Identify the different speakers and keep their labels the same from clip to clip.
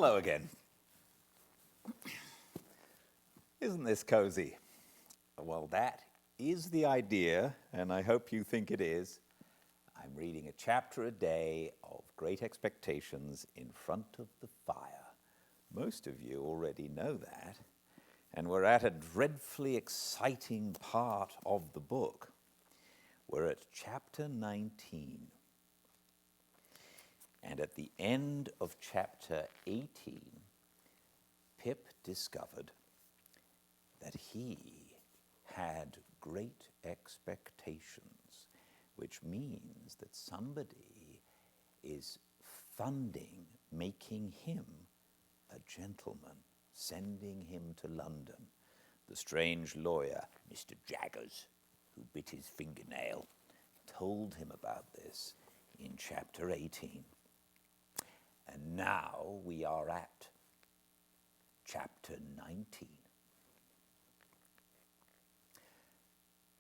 Speaker 1: Hello again. Isn't this cozy? Well, that is the idea, and I hope you think it is. I'm reading a chapter a day of Great Expectations in front of the fire. Most of you already know that, and we're at a dreadfully exciting part of the book. We're at chapter 19. And at the end of chapter 18, Pip discovered that he had great expectations, which means that somebody is funding making him a gentleman, sending him to London. The strange lawyer, Mr. Jaggers, who bit his fingernail, told him about this in chapter 18. And now we are at chapter 19.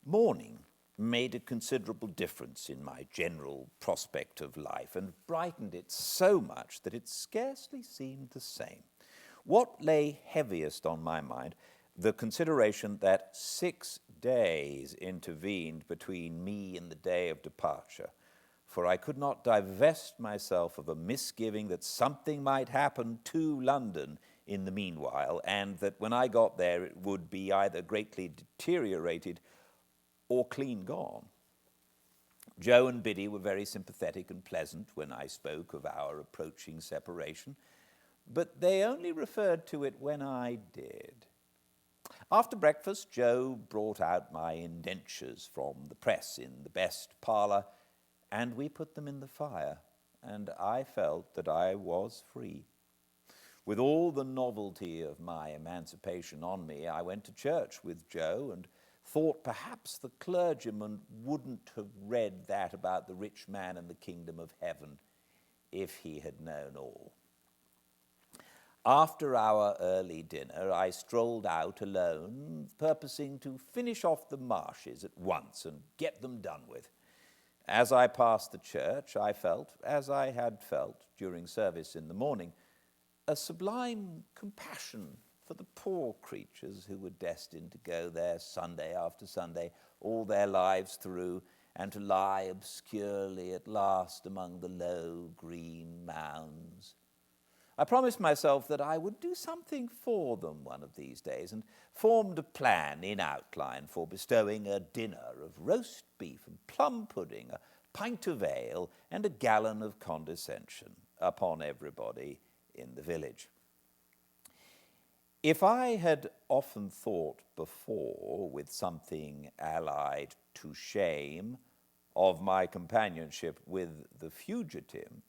Speaker 1: Morning made a considerable difference in my general prospect of life and brightened it so much that it scarcely seemed the same. What lay heaviest on my mind, the consideration that 6 days intervened between me and the day of departure, for I could not divest myself of a misgiving that something might happen to London in the meanwhile, and that when I got there it would be either greatly deteriorated or clean gone. Joe and Biddy were very sympathetic and pleasant when I spoke of our approaching separation, but they only referred to it when I did. After breakfast, Joe brought out my indentures from the press in the best parlour, and we put them in the fire, and I felt that I was free. With all the novelty of my emancipation on me, I went to church with Joe and thought perhaps the clergyman wouldn't have read that about the rich man and the kingdom of heaven if he had known all. After our early dinner, I strolled out alone, purposing to finish off the marshes at once and get them done with. As I passed the church, I felt, as I had felt during service in the morning, a sublime compassion for the poor creatures who were destined to go there Sunday after Sunday, all their lives through, and to lie obscurely at last among the low green mounds. I promised myself that I would do something for them one of these days, and formed a plan in outline for bestowing a dinner of roast beef and plum pudding, a pint of ale, and a gallon of condescension upon everybody in the village. If I had often thought before, with something allied to shame, of my companionship with the fugitive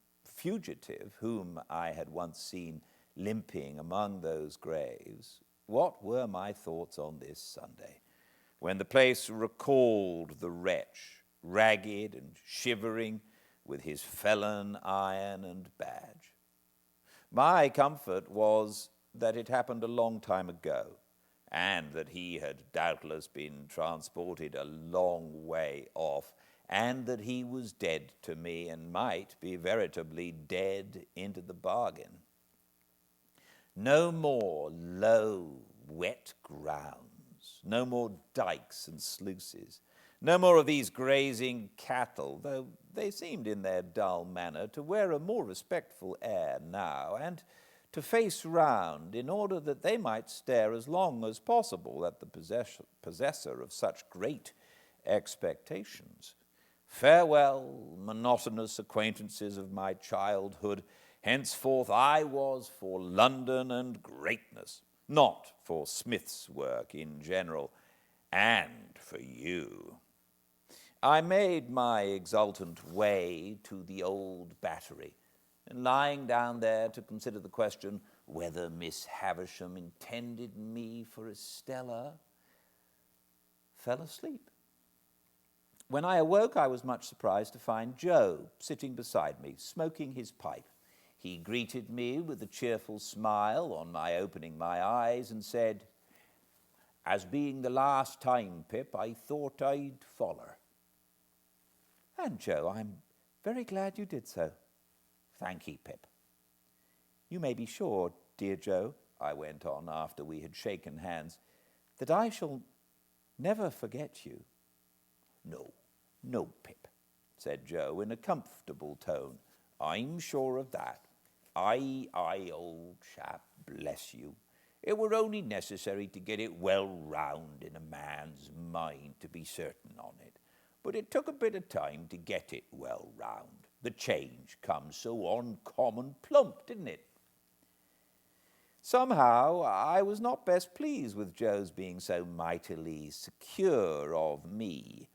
Speaker 1: whom I had once seen limping among those graves, what were my thoughts on this Sunday, when the place recalled the wretch, ragged and shivering, with his felon iron and badge? My comfort was that it happened a long time ago, and that he had doubtless been transported a long way off, and that he was dead to me, and might be veritably dead into the bargain. No more low, wet grounds, no more dikes and sluices, no more of these grazing cattle, though they seemed in their dull manner to wear a more respectful air now, and to face round in order that they might stare as long as possible at the possessor of such great expectations. Farewell, monotonous acquaintances of my childhood. Henceforth I was for London and greatness, not for Smith's work in general, and for you. I made my exultant way to the old Battery, and lying down there to consider the question whether Miss Havisham intended me for Estella, fell asleep. When I awoke, I was much surprised to find Joe sitting beside me, smoking his pipe. He greeted me with a cheerful smile on my opening my eyes and said, "As being the last time, Pip, I thought I'd foller." "And Joe, I'm very glad you did so." "Thank ye, Pip." You may be sure, dear Joe, I went on after we had shaken hands, that I shall never forget you. No, no, Pip, said Joe in a comfortable tone. I'm sure of that. Aye, old chap, bless you. It were only necessary to get it well round in a man's mind to be certain on it. But it took a bit of time to get it well round. The change comes so uncommon plump, didn't it? Somehow I was not best pleased with Joe's being so mightily secure of me.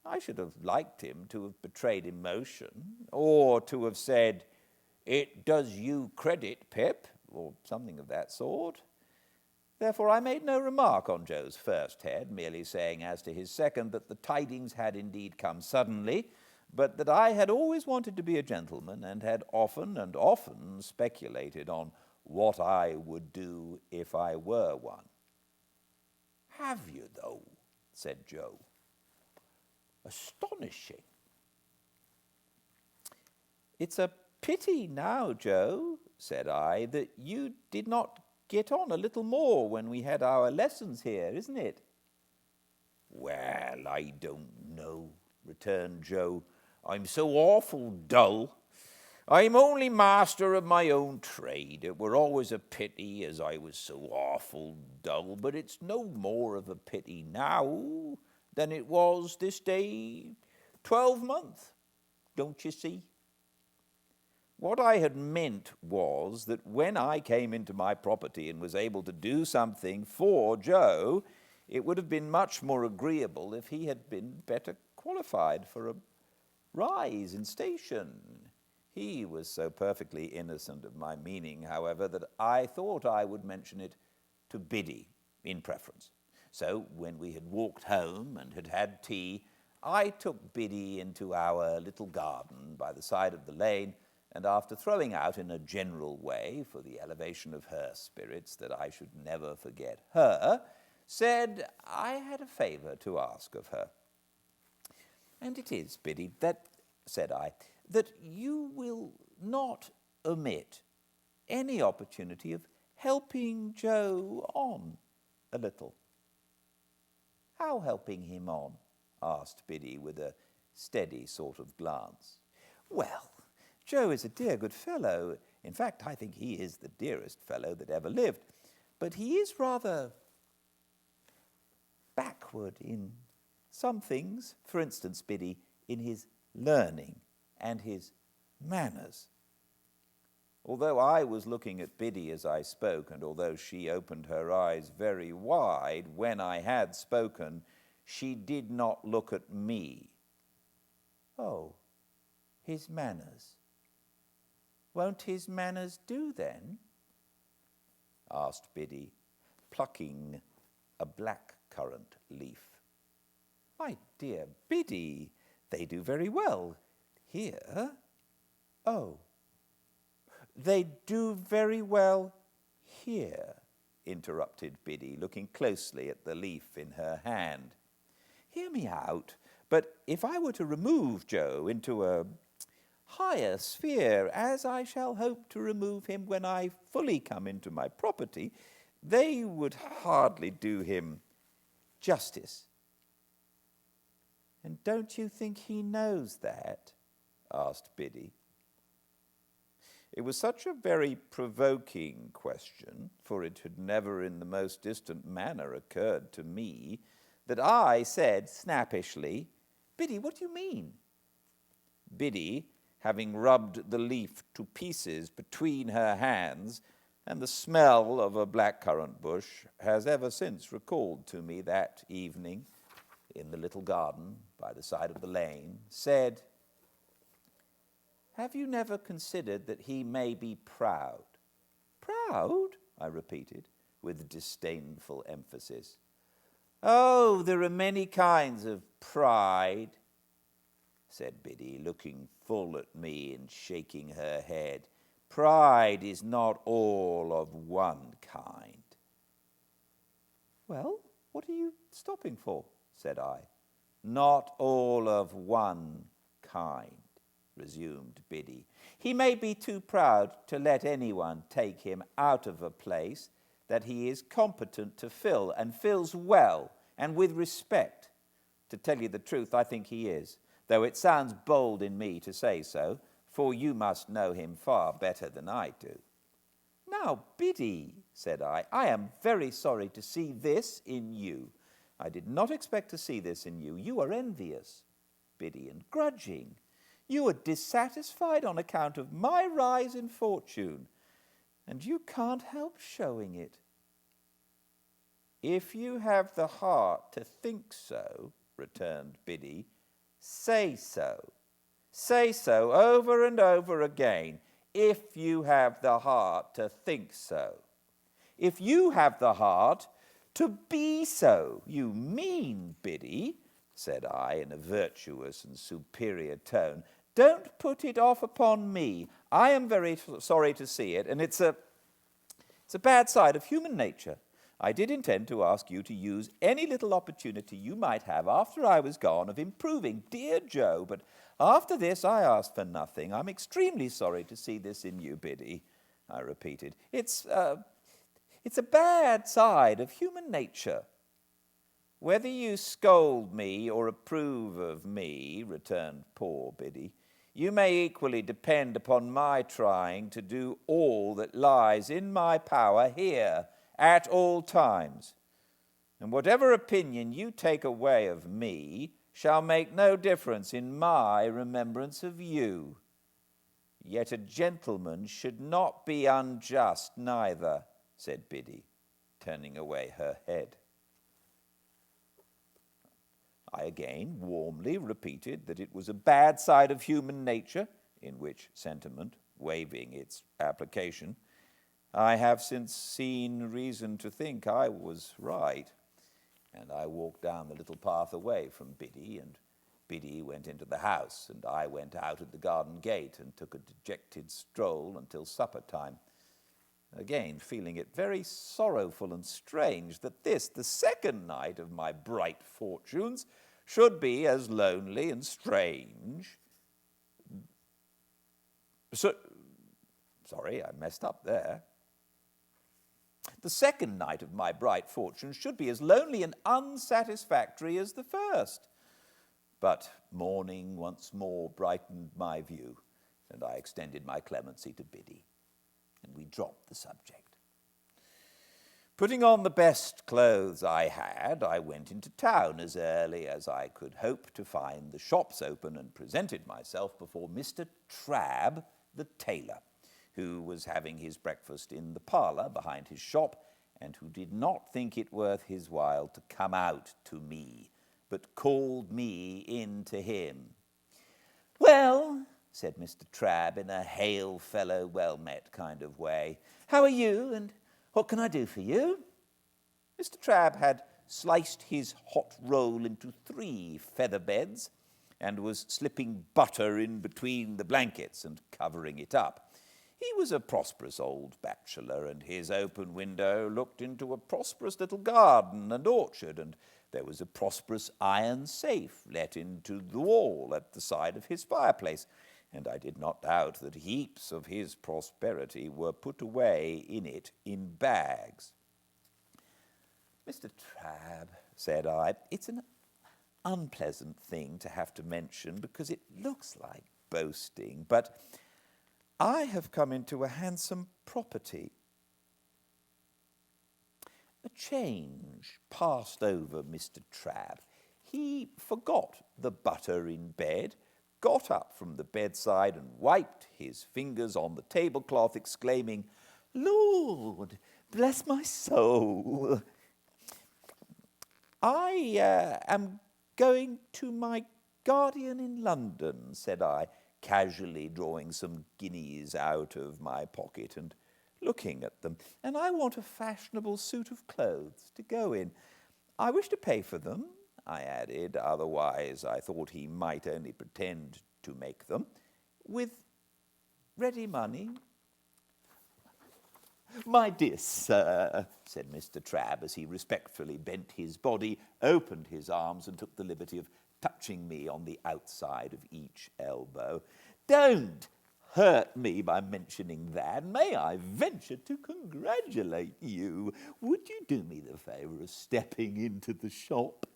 Speaker 1: I should have liked him to have betrayed emotion, or to have said, "It does you credit, Pip," or something of that sort. Therefore I made no remark on Joe's first head, merely saying as to his second that the tidings had indeed come suddenly, but that I had always wanted to be a gentleman, and had often and often speculated on what I would do if I were one. "Have you, though?" said Joe. "Astonishing." "It's a pity now, Joe," said I, "that you did not get on a little more when we had our lessons here, isn't it?" "Well, I don't know," returned Joe. "I'm so awful dull. I'm only master of my own trade. It were always a pity as I was so awful dull, but it's no more of a pity now than it was this day 12-month, don't you see? What I had meant was that when I came into my property and was able to do something for Joe, it would have been much more agreeable if he had been better qualified for a rise in station. He was so perfectly innocent of my meaning, however, that I thought I would mention it to Biddy in preference. So when we had walked home and had had tea, I took Biddy into our little garden by the side of the lane, and after throwing out in a general way for the elevation of her spirits that I should never forget her, said I had a favour to ask of her. "And it is, Biddy, that," said I, "that you will not omit any opportunity of helping Joe on a little." "How helping him on?" asked Biddy with a steady sort of glance. "Well, Joe is a dear good fellow. In fact, I think he is the dearest fellow that ever lived. But he is rather backward in some things. For instance, Biddy, in his learning and his manners." Although I was looking at Biddy as I spoke, and although she opened her eyes very wide when I had spoken, she did not look at me. "Oh, his manners. Won't his manners do, then?" asked Biddy, plucking a black-currant leaf. "My dear Biddy, they do very well. Here?" "Oh, they do very well here," interrupted Biddy, looking closely at the leaf in her hand. "Hear me out. But if I were to remove Joe into a higher sphere, as I shall hope to remove him when I fully come into my property, they would hardly do him justice." "And don't you think he knows that?" asked Biddy. It was such a very provoking question, for it had never in the most distant manner occurred to me, that I said snappishly, "Biddy, what do you mean?" Biddy, having rubbed the leaf to pieces between her hands, and the smell of a blackcurrant bush has ever since recalled to me that evening in the little garden by the side of the lane, said, "Have you never considered that he may be proud?" "Proud?" I repeated, with disdainful emphasis. "Oh, there are many kinds of pride," said Biddy, looking full at me and shaking her head. "Pride is not all of one kind." "Well, what are you stopping for?" said I. "Not all of one kind," resumed Biddy. He may be too proud to let anyone take him out of a place that he is competent to fill, and fills well and with respect. To tell you the truth, I think he is, though it sounds bold in me to say so, for you must know him far better than I do. Now, Biddy, said I am very sorry to see this in you. I did not expect to see this in you. You are envious, Biddy, and grudging. You are dissatisfied on account of my rise in fortune, and you can't help showing it. If you have the heart to think so, returned Biddy, say so. Say so over and over again, if you have the heart to think so. If you have the heart to be so. You mean, Biddy, said I in a virtuous and superior tone, don't put it off upon me. I am very sorry to see it, and it's a bad side of human nature. I did intend to ask you to use any little opportunity you might have after I was gone of improving dear Joe, but after this I asked for nothing. I'm extremely sorry to see this in you, Biddy, I repeated. It's a bad side of human nature. Whether you scold me or approve of me, returned poor Biddy, you may equally depend upon my trying to do all that lies in my power here at all times. And whatever opinion you take away of me shall make no difference in my remembrance of you. Yet a gentleman should not be unjust neither, said Biddy, turning away her head. I again warmly repeated that it was a bad side of human nature, in which sentiment, waiving its application, I have since seen reason to think I was right, and I walked down the little path away from Biddy, and Biddy went into the house, and I went out at the garden gate and took a dejected stroll until supper time, again feeling it very sorrowful and strange that this, the second night of my bright fortunes, should be as lonely and strange. Sorry, I messed up there. The second night of my bright fortunes should be as lonely and unsatisfactory as the first. But morning once more brightened my view, and I extended my clemency to Biddy, and we dropped the subject. Putting on the best clothes I had, I went into town as early as I could hope to find the shops open, and presented myself before Mr. Trabb, the tailor, who was having his breakfast in the parlour behind his shop, and who did not think it worth his while to come out to me, but called me in to him. "Well," said Mr. Trabb in a hail-fellow, well-met kind of way, "how are you, and what can I do for you?" Mr. Trabb had sliced his hot roll into 3 feather beds, and was slipping butter in between the blankets and covering it up. He was a prosperous old bachelor, and his open window looked into a prosperous little garden and orchard, and there was a prosperous iron safe let into the wall at the side of his fireplace, and I did not doubt that heaps of his prosperity were put away in it in bags. "Mr. Trabb," said I, "it's an unpleasant thing to have to mention, because it looks like boasting, but I have come into a handsome property." A change passed over Mr. Trabb. He forgot the butter in bed, got up from the bedside and wiped his fingers on the tablecloth, exclaiming, "Lord, bless my soul! I am going to my guardian in London," said I, casually drawing some guineas out of my pocket and looking at them, "and I want a fashionable suit of clothes to go in. I wish to pay for them," I added, otherwise I thought he might only pretend to make them, "with ready money." "My dear sir," said Mr. Trabb, as he respectfully bent his body, opened his arms, and took the liberty of touching me on the outside of each elbow, Don't hurt me by mentioning that. May I venture to congratulate you? Would you do me the favour of stepping into the shop?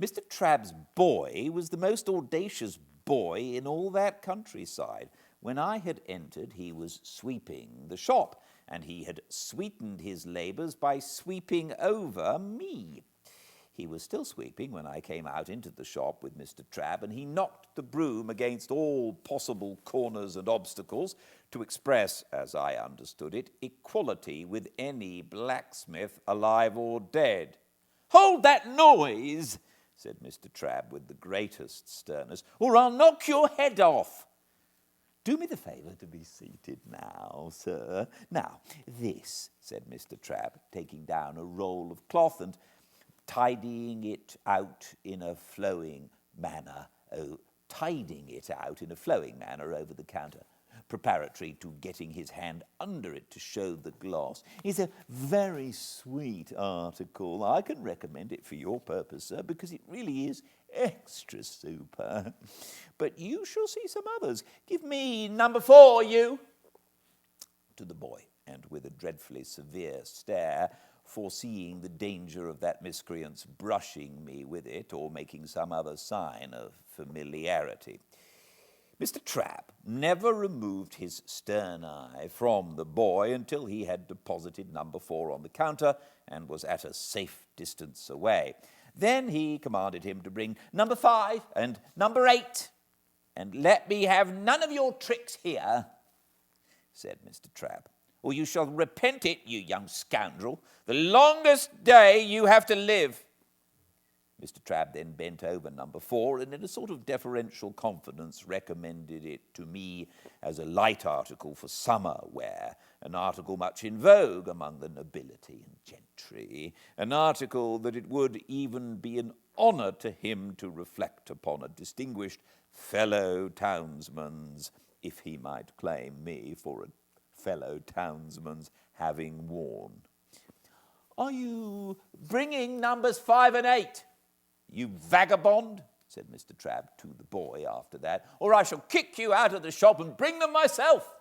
Speaker 1: Mr. Trabb's boy was the most audacious boy in all that countryside. When I had entered, he was sweeping the shop, and he had sweetened his labours by sweeping over me. He was still sweeping when I came out into the shop with Mr. Trabb, and he knocked the broom against all possible corners and obstacles to express, as I understood it, equality with any blacksmith, alive or dead. "Hold that noise," said Mr. Trabb with the greatest sternness, "or I'll knock your head off." "Do me the favour to be seated now, sir. Now, this," said Mr. Trabb, taking down a roll of cloth and tidying it out in a flowing manner, over the counter, preparatory to getting his hand under it to show the gloss, "is a very sweet article. I can recommend it for your purpose, sir, because it really is extra super. But you shall see some others. Give me number 4, you," to the boy, and with a dreadfully severe stare, foreseeing the danger of that miscreant's brushing me with it or making some other sign of familiarity. Mr. Trabb never removed his stern eye from the boy until he had deposited number 4 on the counter and was at a safe distance away. Then he commanded him to bring number 5 and number 8, "and let me have none of your tricks here," said Mr. Trabb, "or you shall repent it, you young scoundrel, the longest day you have to live." Mr. Trabb then bent over number 4 and in a sort of deferential confidence recommended it to me as a light article for summer wear, an article much in vogue among the nobility and gentry, an article that it would even be an honour to him to reflect upon a distinguished fellow townsman's, if he might claim me for a fellow townsman's having worn. "Are you bringing numbers 5 and 8? You vagabond," said Mr. Trabb to the boy after that, "or I shall kick you out of the shop and bring them myself."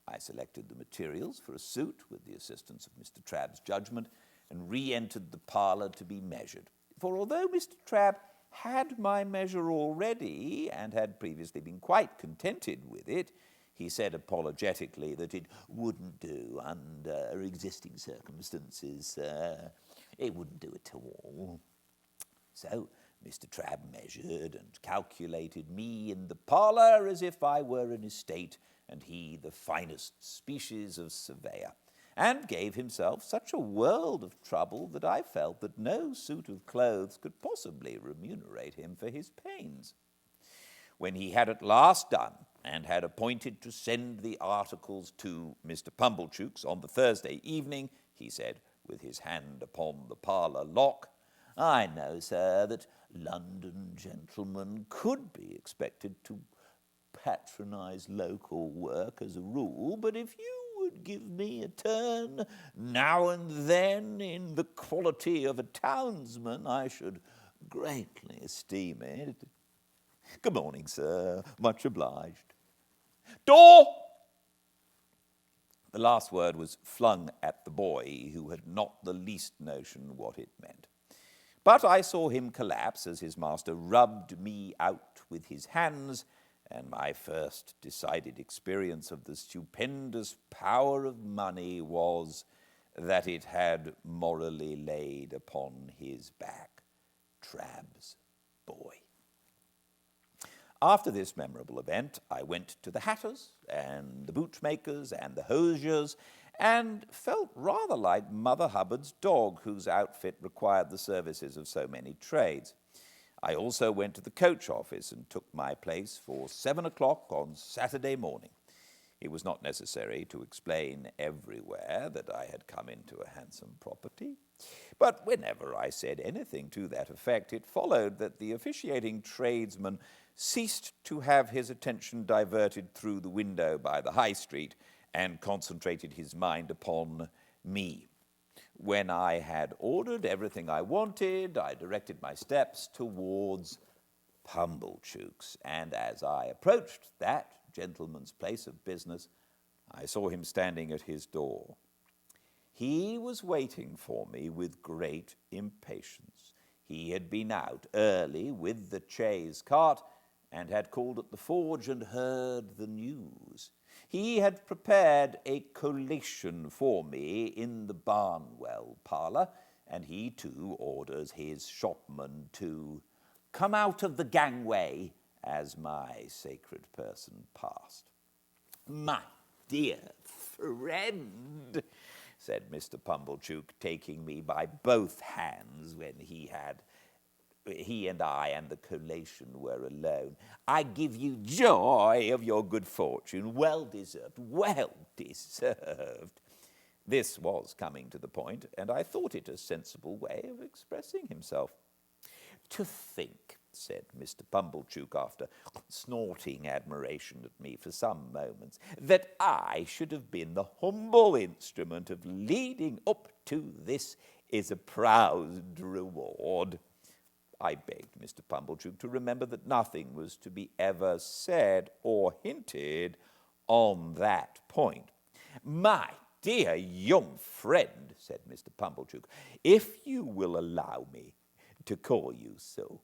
Speaker 1: I selected the materials for a suit with the assistance of Mr. Trabb's judgment and re-entered the parlour to be measured. For although Mr. Trabb had my measure already and had previously been quite contented with it, he said apologetically that it wouldn't do under existing circumstances. It wouldn't do at all. So Mr. Trabb measured and calculated me in the parlour as if I were an estate and he the finest species of surveyor, and gave himself such a world of trouble that I felt that no suit of clothes could possibly remunerate him for his pains. When he had at last done, and had appointed to send the articles to Mr. Pumblechook's on the Thursday evening, he said, with his hand upon the parlour lock, "I know, sir, that London gentlemen could be expected to patronise local work as a rule, but if you would give me a turn now and then in the quality of a townsman, I should greatly esteem it. Good morning, sir. Much obliged. Door!" The last word was flung at the boy, who had not the least notion what it meant. But I saw him collapse as his master rubbed me out with his hands, and my first decided experience of the stupendous power of money was that it had morally laid upon his back Trabb's boy. After this memorable event, I went to the hatters and the bootmakers and the hosiers, and felt rather like Mother Hubbard's dog, whose outfit required the services of so many trades. I also went to the coach office and took my place for 7 o'clock on Saturday morning. It was not necessary to explain everywhere that I had come into a handsome property, but whenever I said anything to that effect, it followed that the officiating tradesman ceased to have his attention diverted through the window by the High Street and concentrated his mind upon me. When I had ordered everything I wanted, I directed my steps towards Pumblechook's, and as I approached that gentleman's place of business, I saw him standing at his door. He was waiting for me with great impatience. He had been out early with the chaise cart and had called at the forge and heard the news. He had prepared a collation for me in the Barnwell parlour, and he too orders his shopman to come out of the gangway as my sacred person passed. "My dear friend," said Mr. Pumblechook, taking me by both hands when he and I and the collation were alone, "I give you joy of your good fortune. Well deserved, well deserved." This was coming to the point, and I thought it a sensible way of expressing himself. "To think," said Mr. Pumblechook, after snorting admiration at me for some moments, "that I should have been the humble instrument of leading up to this is a proud reward." I begged Mr. Pumblechook to remember that nothing was to be ever said or hinted on that point. "My dear young friend," said Mr. Pumblechook, "if you will allow me to call you so."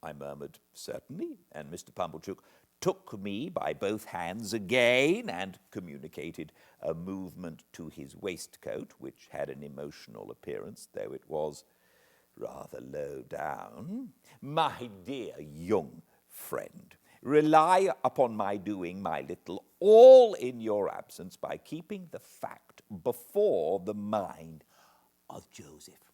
Speaker 1: I murmured, "Certainly," and Mr. Pumblechook took me by both hands again and communicated a movement to his waistcoat, which had an emotional appearance, though it was rather low down. "My dear young friend, rely upon my doing my little, all in your absence, by keeping the fact before the mind of Joseph."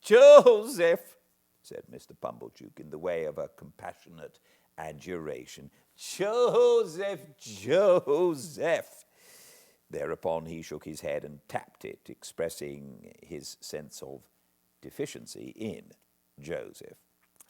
Speaker 1: "Joseph," said Mr. Pumblechook in the way of a compassionate adjuration. "Joseph, Joseph." Thereupon he shook his head and tapped it, expressing his sense of deficiency in Joseph.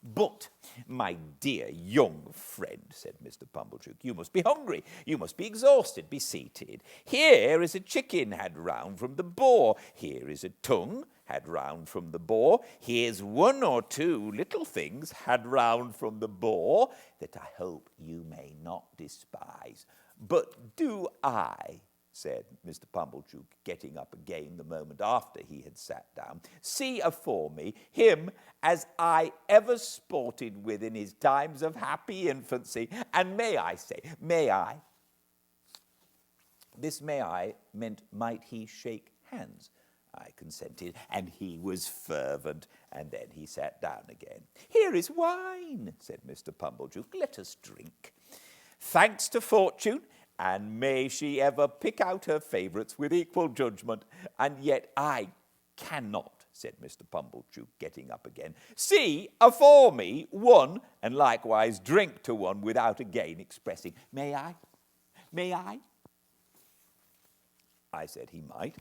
Speaker 1: "But, my dear young friend," said Mr. Pumblechook, "you must be hungry, you must be exhausted, be seated. Here is a chicken had round from the boar, here is a tongue had round from the boar, here's one or two little things had round from the boar, that I hope you may not despise. But do I," said Mr. Pumblechook, getting up again the moment after he had sat down, "see afore me him as I ever sported with in his times of happy infancy, and may I say, may I?" This "may I" meant might he shake hands. I consented, and he was fervent, and then he sat down again. "Here is wine," said Mr. Pumblechook, "let us drink. Thanks to fortune, and may she ever pick out her favourites with equal judgment. And yet I cannot," said Mr. Pumblechook, getting up again, "see afore me one, and likewise drink to one, without again expressing, may I, may I?" I said he might,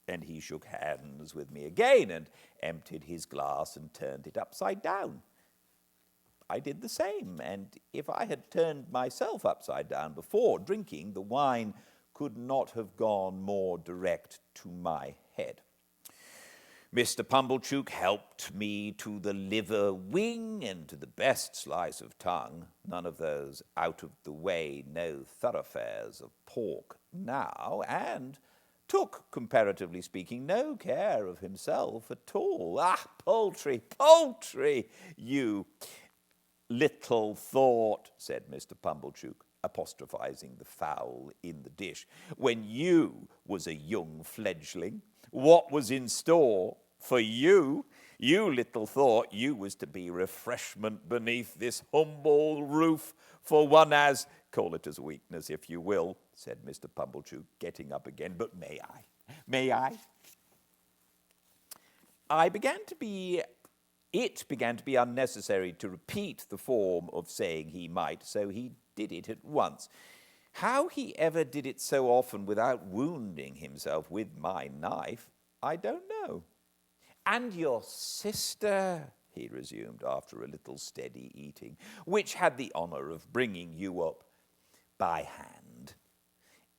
Speaker 1: and he shook hands with me again and emptied his glass and turned it upside down. I did the same, and if I had turned myself upside down before drinking, the wine could not have gone more direct to my head. Mr. Pumblechook helped me to the liver wing and to the best slice of tongue, none of those out-of-the-way, no thoroughfares of pork now, and took, comparatively speaking, no care of himself at all. "Ah, poultry, poultry, you little thought," said Mr. Pumblechook, apostrophizing the fowl in the dish, "when you was a young fledgling, what was in store for you. You little thought you was to be refreshment beneath this humble roof for one as," "Call it as weakness, if you will," said Mr. Pumblechook, getting up again, "but may I? May I?" It began to be unnecessary to repeat the form of saying he might, so he did it at once. How he ever did it so often without wounding himself with my knife, I don't know. "And your sister," he resumed after a little steady eating, "which had the honour of bringing you up by hand.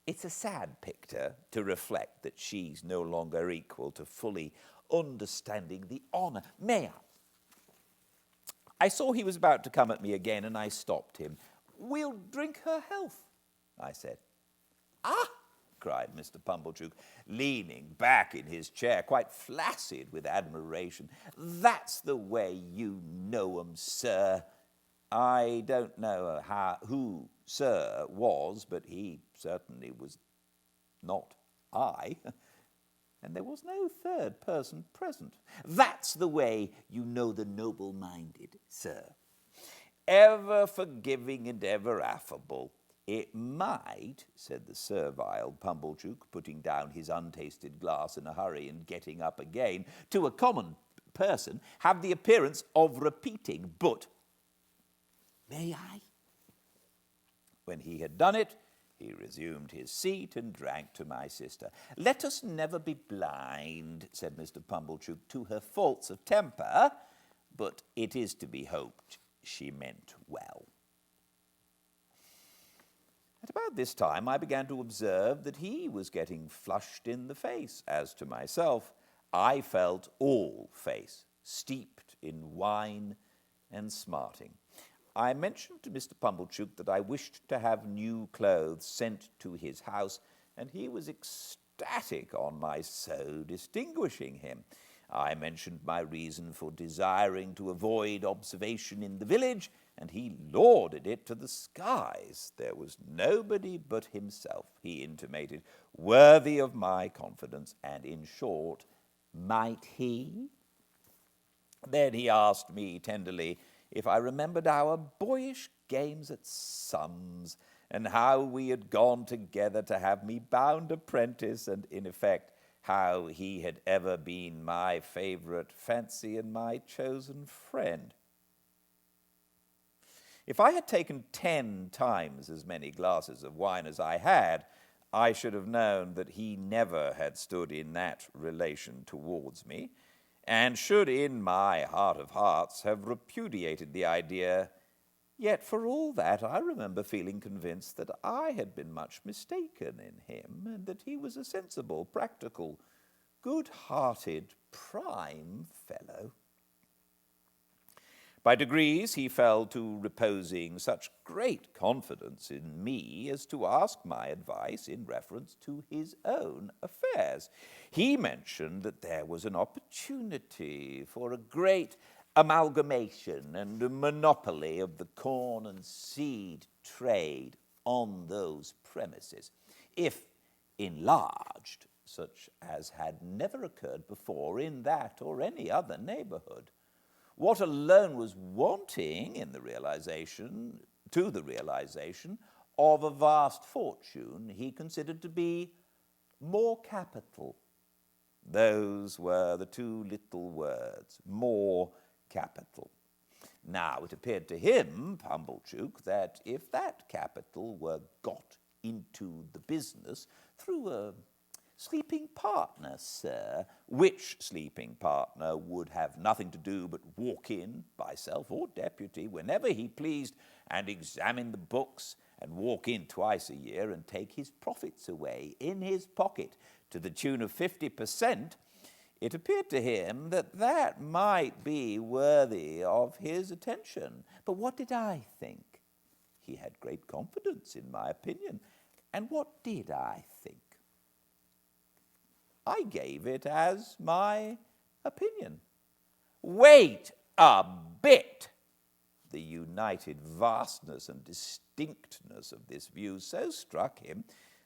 Speaker 1: It's a sad picture to reflect that she's no longer equal to fully understanding the honour. May I?" I saw he was about to come at me again, and I stopped him. "We'll drink her health," I said. "Ah!" cried Mr. Pumblechook, leaning back in his chair, quite flaccid with admiration. "That's the way you know 'em, sir." I don't know who Sir was, but he certainly was not I, and there was no third person present. "That's the way you know the noble-minded, sir. Ever forgiving and ever affable. It might," said the servile Pumblechook, putting down his untasted glass in a hurry and getting up again, "to a common person have the appearance of repeating, but—" "May I?" When he had done it, he resumed his seat and drank to my sister. "Let us never be blind," said Mr. Pumblechook, "to her faults of temper, but it is to be hoped she meant well." At about this time I began to observe that he was getting flushed in the face. As to myself, I felt all face, steeped in wine and smarting. I mentioned to Mr. Pumblechook that I wished to have new clothes sent to his house, and he was ecstatic on my so distinguishing him. I mentioned my reason for desiring to avoid observation in the village, and he lauded it to the skies. There was nobody but himself, he intimated, worthy of my confidence, and in short, might he? Then he asked me tenderly if I remembered our boyish games at sums, and how we had gone together to have me bound apprentice, and in effect how he had ever been my favourite fancy and my chosen friend. If I had taken 10 times as many glasses of wine as I had, I should have known that he never had stood in that relation towards me, and should in my heart of hearts have repudiated the idea. Yet for all that I remember feeling convinced that I had been much mistaken in him, and that he was a sensible, practical, good-hearted, prime fellow. By degrees he fell to reposing such great confidence in me as to ask my advice in reference to his own affairs. He mentioned that there was an opportunity for a great amalgamation and a monopoly of the corn and seed trade on those premises, if enlarged, such as had never occurred before in that or any other neighborhood. What alone was wanting in the realization of a vast fortune he considered to be more capital. Those were the two little words, more capital. Now, it appeared to him, Pumblechook, that if that capital were got into the business through a sleeping partner, sir, which sleeping partner would have nothing to do but walk in by self or deputy whenever he pleased and examine the books and walk in twice a year and take his profits away in his pocket to the tune of 50%, it appeared to him that that might be worthy of his attention. But what did I think? He had great confidence in my opinion. And what did I think? I gave it as my opinion. Wait a bit! The united vastness and distinctness of this view so struck him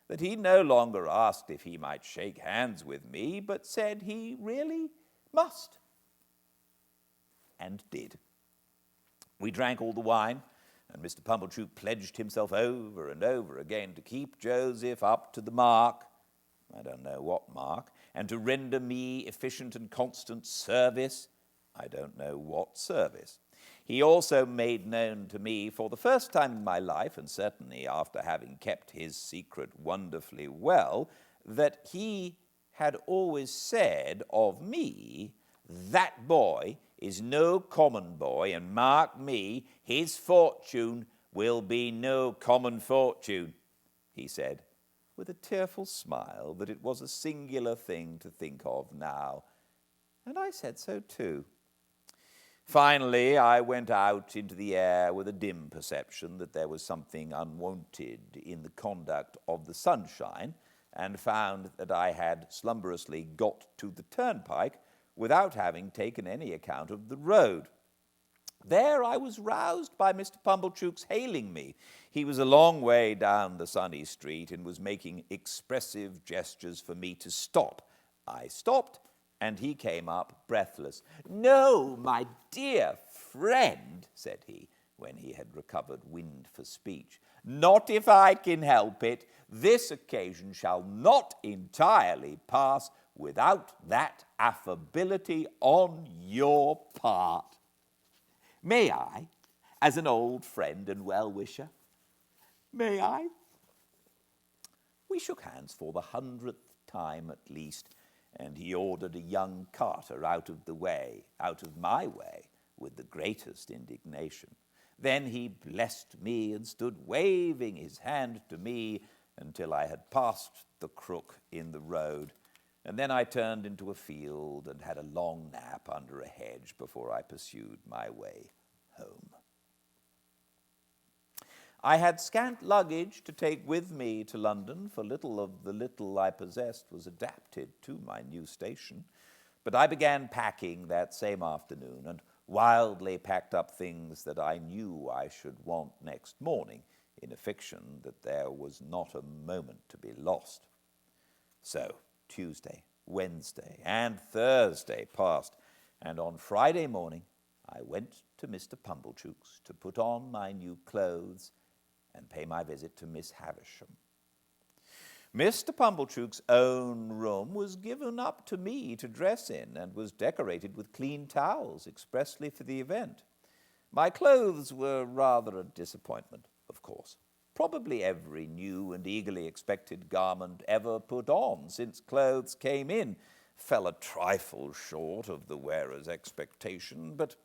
Speaker 1: that he no longer asked if he might shake hands with me, but said he really must, and did. We drank all the wine, and Mr. Pumblechook pledged himself over and over again to keep Joseph up to the mark, I don't know what mark, and to render me efficient and constant service, I don't know what service. He also made known to me for the first time in my life, and certainly after having kept his secret wonderfully well, that he had always said of me, "That boy is no common boy, and mark me, his fortune will be no common fortune," he said, with a tearful smile that it was a singular thing to think of now. And I said so too. Finally, I went out into the air with a dim perception that there was something unwonted in the conduct of the sunshine, and found that I had slumberously got to the turnpike without having taken any account of the road. There I was roused by Mr. Pumblechook's hailing me. He was a long way down the sunny street and was making expressive gestures for me to stop. I stopped, and he came up breathless. "No, my dear friend," said he, when he had recovered wind for speech. "Not if I can help it. This occasion shall not entirely pass without that affability on your part. May I, as an old friend and well-wisher? May I?" We shook hands for the 100th time at least, and he ordered a young carter out of my way, with the greatest indignation. Then he blessed me and stood waving his hand to me until I had passed the crook in the road, and then I turned into a field and had a long nap under a hedge before I pursued my way home. I had scant luggage to take with me to London, for little of the little I possessed was adapted to my new station. But I began packing that same afternoon, and wildly packed up things that I knew I should want next morning, in a fiction that there was not a moment to be lost. So Tuesday, Wednesday, and Thursday passed, and on Friday morning I went to Mr. Pumblechook's to put on my new clothes and pay my visit to Miss Havisham. Mr. Pumblechook's own room was given up to me to dress in, and was decorated with clean towels expressly for the event. My clothes were rather a disappointment, of course. Probably every new and eagerly expected garment ever put on since clothes came in fell a trifle short of the wearer's expectation, but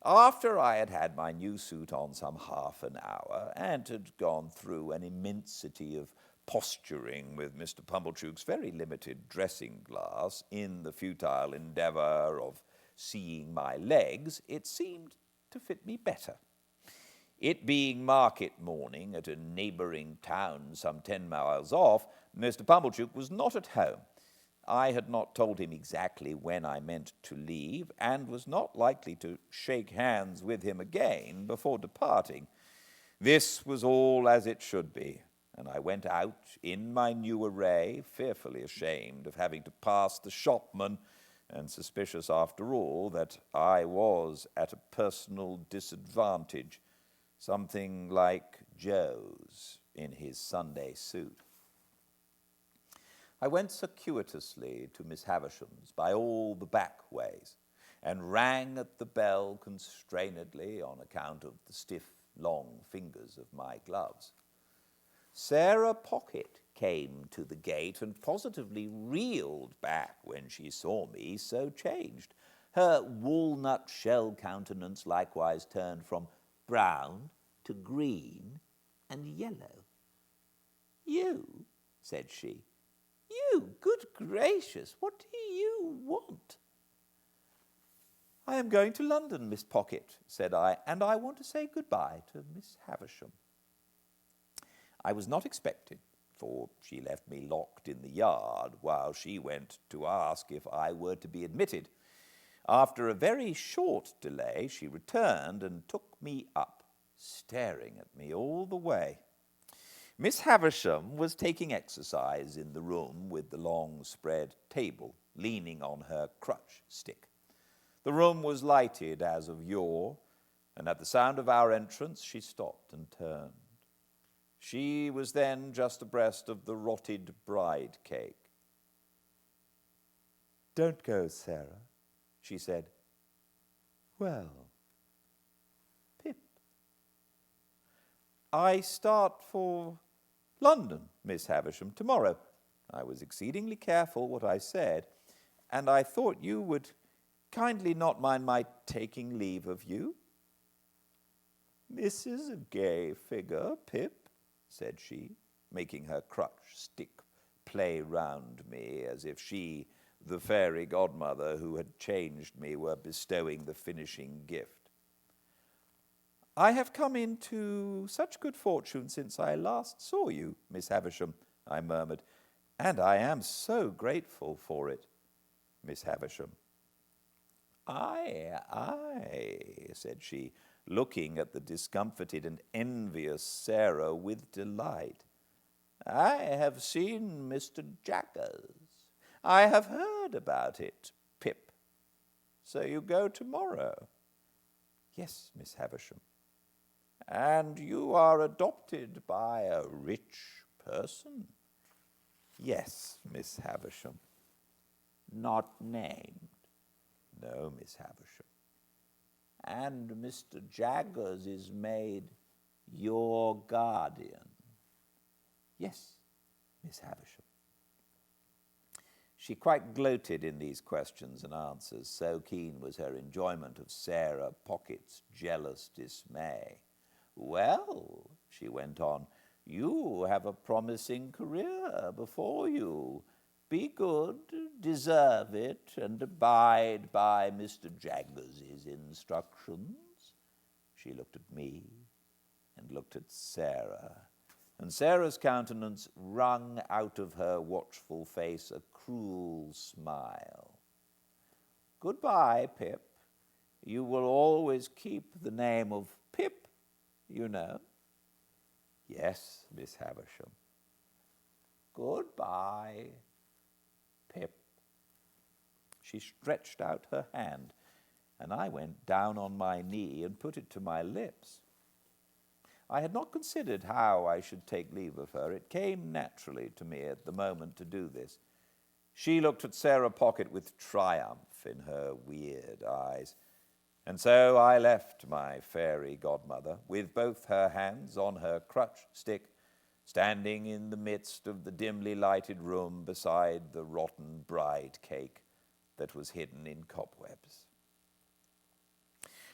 Speaker 1: after I had had my new suit on some half an hour, and had gone through an immensity of posturing with Mr. Pumblechook's very limited dressing-glass in the futile endeavour of seeing my legs, it seemed to fit me better. It being market morning at a neighbouring town some 10 miles off, Mr. Pumblechook was not at home. I had not told him exactly when I meant to leave, and was not likely to shake hands with him again before departing. This was all as it should be, and I went out in my new array, fearfully ashamed of having to pass the shopman, and suspicious after all that I was at a personal disadvantage, something like Joe's in his Sunday suit. I went circuitously to Miss Havisham's by all the back ways, and rang at the bell constrainedly on account of the stiff, long fingers of my gloves. Sarah Pocket came to the gate and positively reeled back when she saw me so changed. Her walnut-shell countenance likewise turned from brown to green and yellow. "You," said she, "you, good gracious, what do you want?" "I am going to London, Miss Pocket," said I, "and I want to say good-bye to Miss Havisham." I was not expected, for she left me locked in the yard while she went to ask if I were to be admitted. After a very short delay, she returned and took me up, staring at me all the way. Miss Havisham was taking exercise in the room with the long spread table, leaning on her crutch stick. The room was lighted as of yore, and at the sound of our entrance she stopped and turned. She was then just abreast of the rotted bride cake. "Don't go, Sarah," she said. "Well, Pip." "I start for London, Miss Havisham, tomorrow." I was exceedingly careful what I said, "and I thought you would kindly not mind my taking leave of you." "This is a gay figure, Pip," said she, making her crutch stick play round me as if she the fairy godmother who had changed me were bestowing the finishing gift. "I have come into such good fortune since I last saw you, Miss Havisham," I murmured, "and I am so grateful for it, Miss Havisham." Aye," said she, looking at the discomfited and envious Sarah with delight. "I have seen Mr. Jaggers. I have heard about it, Pip. So you go tomorrow?" "Yes, Miss Havisham." "And you are adopted by a rich person?" "Yes, Miss Havisham." "Not named?" "No, Miss Havisham." "And Mr. Jaggers is made your guardian?" "Yes, Miss Havisham." She quite gloated in these questions and answers, so keen was her enjoyment of Sarah Pocket's jealous dismay. "Well," she went on, "you have a promising career before you. Be good, deserve it, and abide by Mr. Jaggers's instructions." She looked at me and looked at Sarah, and Sarah's countenance wrung out of her watchful face a cruel smile. "Goodbye, Pip. You will always keep the name of Pip, you know." "Yes, Miss Havisham." "Goodbye, Pip." She stretched out her hand, and I went down on my knee and put it to my lips. I had not considered how I should take leave of her. It came naturally to me at the moment to do this. She looked at Sarah Pocket with triumph in her weird eyes, and so I left my fairy godmother, with both her hands on her crutch stick, standing in the midst of the dimly lighted room beside the rotten bride cake that was hidden in cobwebs.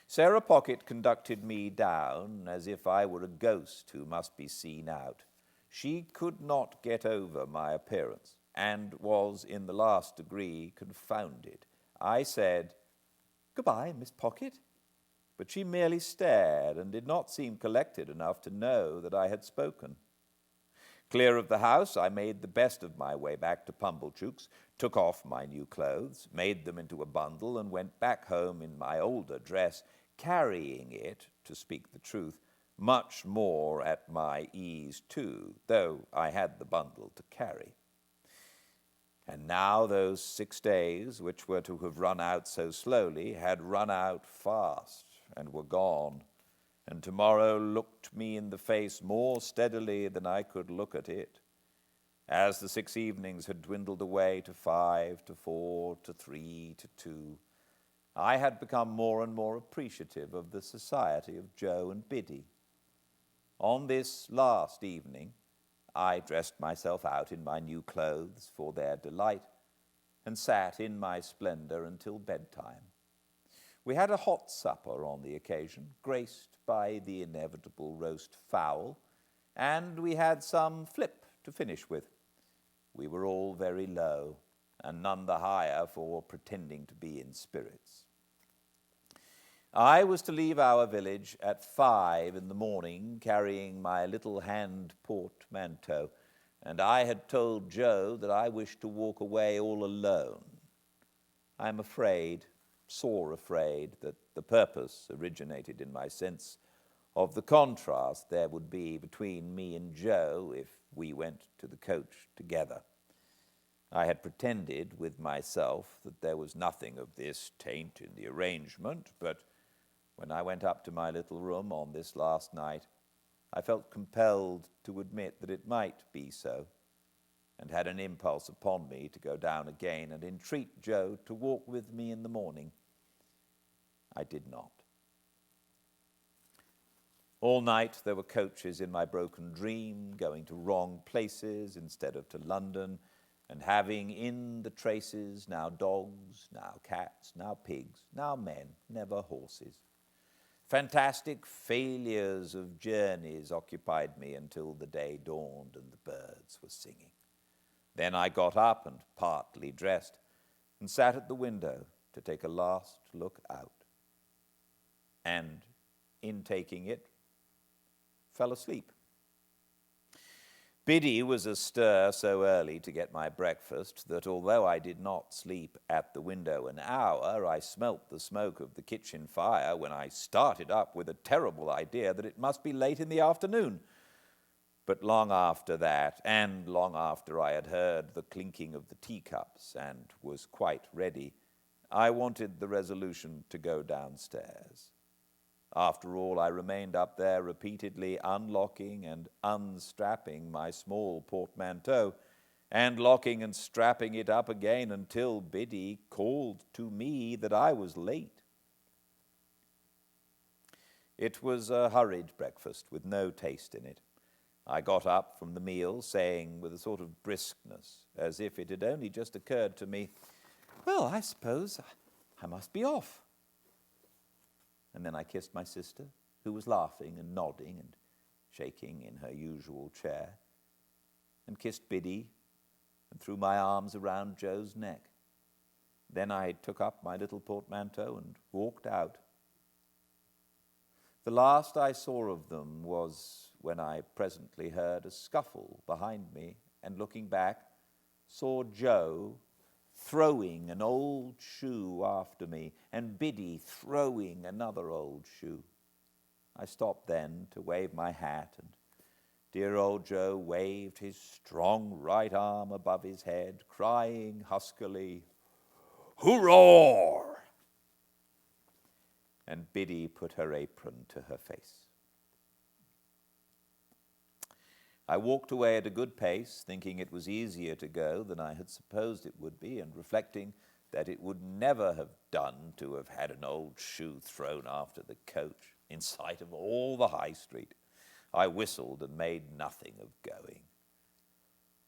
Speaker 1: Sarah Pocket conducted me down as if I were a ghost who must be seen out. She could not get over my appearance, and was in the last degree confounded. I said, "Goodbye, Miss Pocket," but she merely stared and did not seem collected enough to know that I had spoken. Clear of the house, I made the best of my way back to Pumblechook's, took off my new clothes, made them into a bundle, and went back home in my older dress, carrying it, to speak the truth, much more at my ease too, though I had the bundle to carry. And now those 6 days, which were to have run out so slowly, had run out fast and were gone, and tomorrow looked me in the face more steadily than I could look at it. As the 6 evenings had dwindled away to 5, to 4, to 3, to 2, I had become more and more appreciative of the society of Joe and Biddy. On this last evening, I dressed myself out in my new clothes for their delight, and sat in my splendor until bedtime. We had a hot supper on the occasion, graced by the inevitable roast fowl, and we had some flip to finish with. We were all very low, and none the higher for pretending to be in spirits. I was to leave our village at 5 in the morning, carrying my little hand portmanteau, and I had told Joe that I wished to walk away all alone. I am afraid, sore afraid, that the purpose originated in my sense of the contrast there would be between me and Joe if we went to the coach together. I had pretended with myself that there was nothing of this taint in the arrangement, but when I went up to my little room on this last night, I felt compelled to admit that it might be so, and had an impulse upon me to go down again and entreat Joe to walk with me in the morning. I did not. All night there were coaches in my broken dream, going to wrong places instead of to London, and having in the traces now dogs, now cats, now pigs, now men, never horses. Fantastic failures of journeys occupied me until the day dawned and the birds were singing. Then I got up and partly dressed, and sat at the window to take a last look out. And in taking it, fell asleep. Biddy was astir so early to get my breakfast that although I did not sleep at the window an hour, I smelt the smoke of the kitchen fire when I started up with a terrible idea that it must be late in the afternoon. But long after that, and long after I had heard the clinking of the teacups and was quite ready, I wanted the resolution to go downstairs. After all, I remained up there repeatedly unlocking and unstrapping my small portmanteau, and locking and strapping it up again until Biddy called to me that I was late. It was a hurried breakfast with no taste in it. I got up from the meal saying with a sort of briskness, as if it had only just occurred to me, "Well, I suppose I must be off." And then I kissed my sister, who was laughing and nodding and shaking in her usual chair, and kissed Biddy and threw my arms around Joe's neck. Then I took up my little portmanteau and walked out. The last I saw of them was when I presently heard a scuffle behind me, and looking back, saw Joe throwing an old shoe after me, and Biddy throwing another old shoe. I stopped then to wave my hat, and dear old Joe waved his strong right arm above his head, crying huskily, "Hurrah!" And Biddy put her apron to her face. I walked away at a good pace, thinking it was easier to go than I had supposed it would be, and reflecting that it would never have done to have had an old shoe thrown after the coach in sight of all the High Street. I whistled and made nothing of going.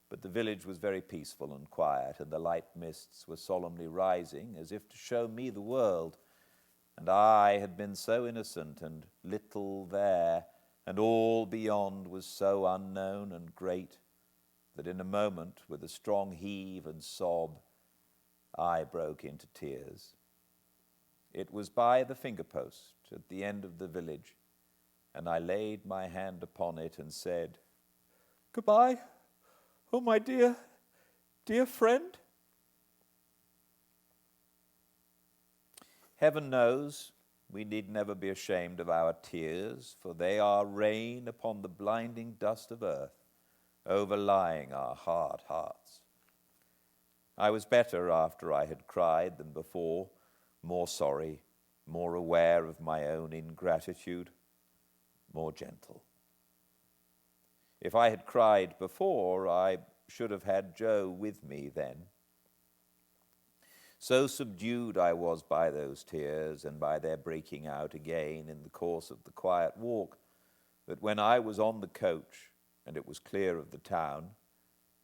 Speaker 1: But the village was very peaceful and quiet, and the light mists were solemnly rising, as if to show me the world. And I had been so innocent and little there, and all beyond was so unknown and great, that in a moment, with a strong heave and sob, I broke into tears. It was by the finger-post at the end of the village, and I laid my hand upon it and said, "Goodbye, oh my dear, dear friend." Heaven knows we need never be ashamed of our tears, for they are rain upon the blinding dust of earth, overlying our hard hearts. I was better after I had cried than before, more sorry, more aware of my own ingratitude, more gentle. If I had cried before, I should have had Joe with me then. So subdued I was by those tears and by their breaking out again in the course of the quiet walk, that when I was on the coach and it was clear of the town,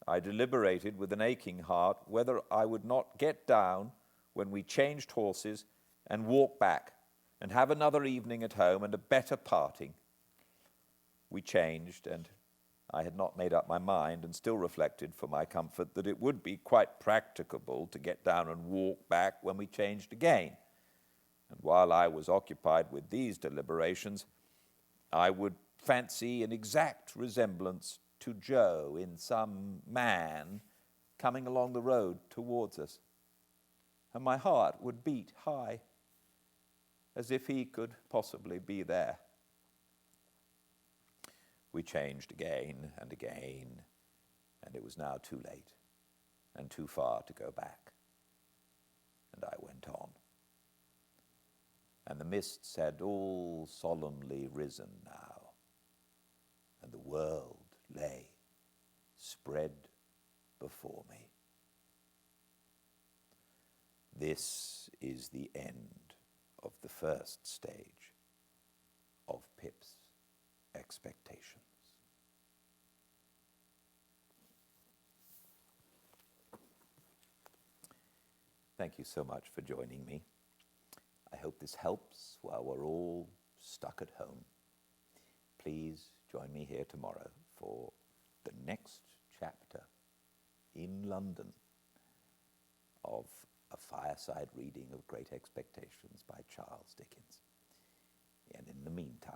Speaker 1: I deliberated with an aching heart whether I would not get down when we changed horses and walk back and have another evening at home and a better parting. We changed, and I had not made up my mind, and still reflected for my comfort that it would be quite practicable to get down and walk back when we changed again. And while I was occupied with these deliberations, I would fancy an exact resemblance to Joe in some man coming along the road towards us, and my heart would beat high, as if he could possibly be there. We changed again and again, and it was now too late and too far to go back. And I went on. And the mists had all solemnly risen now, and the world lay spread before me. This is the end of the first stage of Pip's expectations. Thank you so much for joining me. I hope this helps while we're all stuck at home. Please join me here tomorrow for the next chapter in London of A Fireside Reading of Great Expectations by Charles Dickens. And in the meantime,